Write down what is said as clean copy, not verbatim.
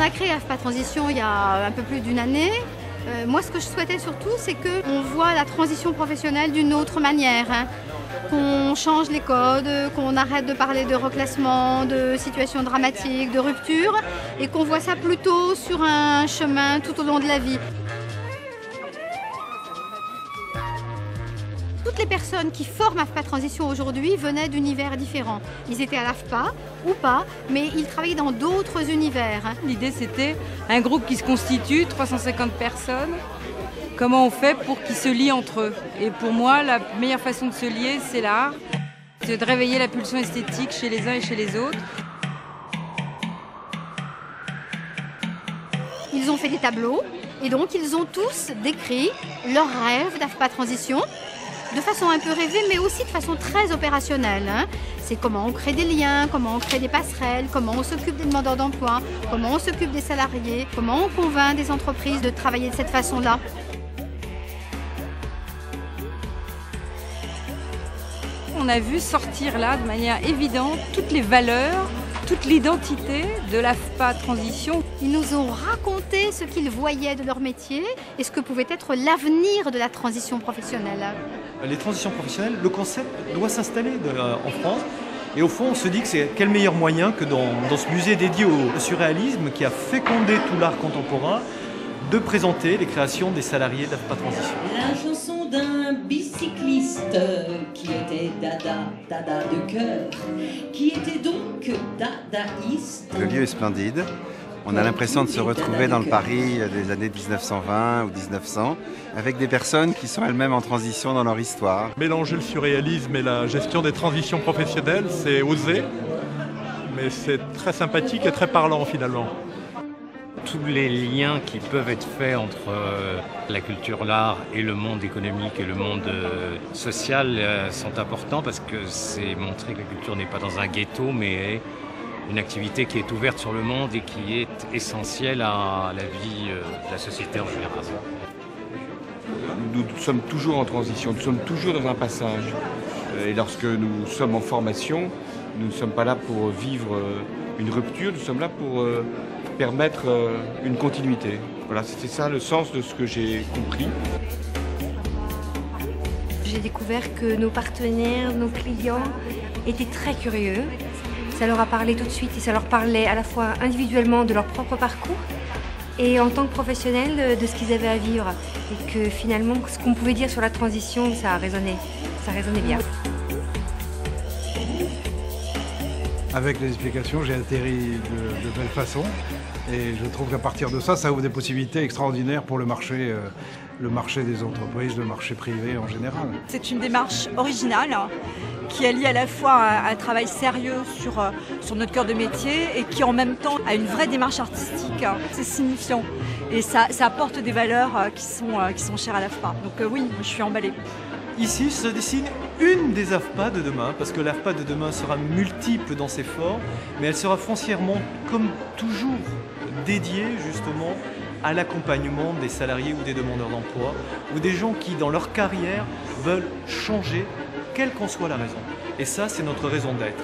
a créé AFPA Transition il y a un peu plus d'une année. Moi, ce que je souhaitais surtout, c'est qu'on voit la transition professionnelle d'une autre manière, hein. Qu'on change les codes, qu'on arrête de parler de reclassement, de situations dramatiques, de rupture, et qu'on voit ça plutôt sur un chemin tout au long de la vie. Toutes les personnes qui forment AFPA Transition aujourd'hui venaient d'univers différents. Ils étaient à l'AFPA ou pas, mais ils travaillaient dans d'autres univers, hein. L'idée, c'était un groupe qui se constitue, 350 personnes. Comment on fait pour qu'ils se lient entre eux? Et pour moi, la meilleure façon de se lier, c'est l'art. C'est de réveiller la pulsion esthétique chez les uns et chez les autres. Ils ont fait des tableaux et donc ils ont tous décrit leurs rêves d'AFPA Transition de façon un peu rêvée, mais aussi de façon très opérationnelle, hein. C'est comment on crée des liens, comment on crée des passerelles, comment on s'occupe des demandeurs d'emploi, comment on s'occupe des salariés, comment on convainc des entreprises de travailler de cette façon-là. On a vu sortir là, de manière évidente, toutes les valeurs, toute l'identité de l'AFPA Transition. Ils nous ont raconté ce qu'ils voyaient de leur métier et ce que pouvait être l'avenir de la transition professionnelle. Les transitions professionnelles, le concept doit s'installer en France. Et au fond, on se dit que c'est quel meilleur moyen que dans ce musée dédié au surréalisme qui a fécondé tout l'art contemporain, de présenter les créations des salariés d'AFPA Transition. La chanson d'un bicycliste qui était dada de cœur, qui était donc dadaïste. Le lieu est splendide. On a l'impression de se retrouver dans le Paris des années 1920 ou 1900, avec des personnes qui sont elles-mêmes en transition dans leur histoire. Mélanger le surréalisme et la gestion des transitions professionnelles, c'est osé, mais c'est très sympathique et très parlant finalement. Tous les liens qui peuvent être faits entre la culture, l'art et le monde économique et le monde social sont importants parce que c'est montrer que la culture n'est pas dans un ghetto mais une activité qui est ouverte sur le monde et qui est essentielle à la vie de la société en général. Nous sommes toujours en transition, nous sommes toujours dans un passage. Et lorsque nous sommes en formation, nous ne sommes pas là pour vivre une rupture, nous sommes là pour permettre une continuité. Voilà, c'était ça le sens de ce que j'ai compris. J'ai découvert que nos partenaires, nos clients étaient très curieux. Ça leur a parlé tout de suite et ça leur parlait à la fois individuellement de leur propre parcours et en tant que professionnels de ce qu'ils avaient à vivre. Et que finalement, ce qu'on pouvait dire sur la transition, ça résonnait bien. Avec les explications, j'ai atterri de belle façon et je trouve qu'à partir de ça, ça ouvre des possibilités extraordinaires pour le marché des entreprises, le marché privé en général. C'est une démarche originale qui allie à la fois un travail sérieux sur notre cœur de métier et qui en même temps a une vraie démarche artistique. C'est signifiant et ça apporte des valeurs qui sont chères à l'AFPA. Donc oui, je suis emballée. Ici se dessine une des AFPA de demain, parce que l'AFPA de demain sera multiple dans ses formes, mais elle sera foncièrement, comme toujours, dédiée justement à l'accompagnement des salariés ou des demandeurs d'emploi, ou des gens qui, dans leur carrière, veulent changer, quelle qu'en soit la raison. Et ça, c'est notre raison d'être.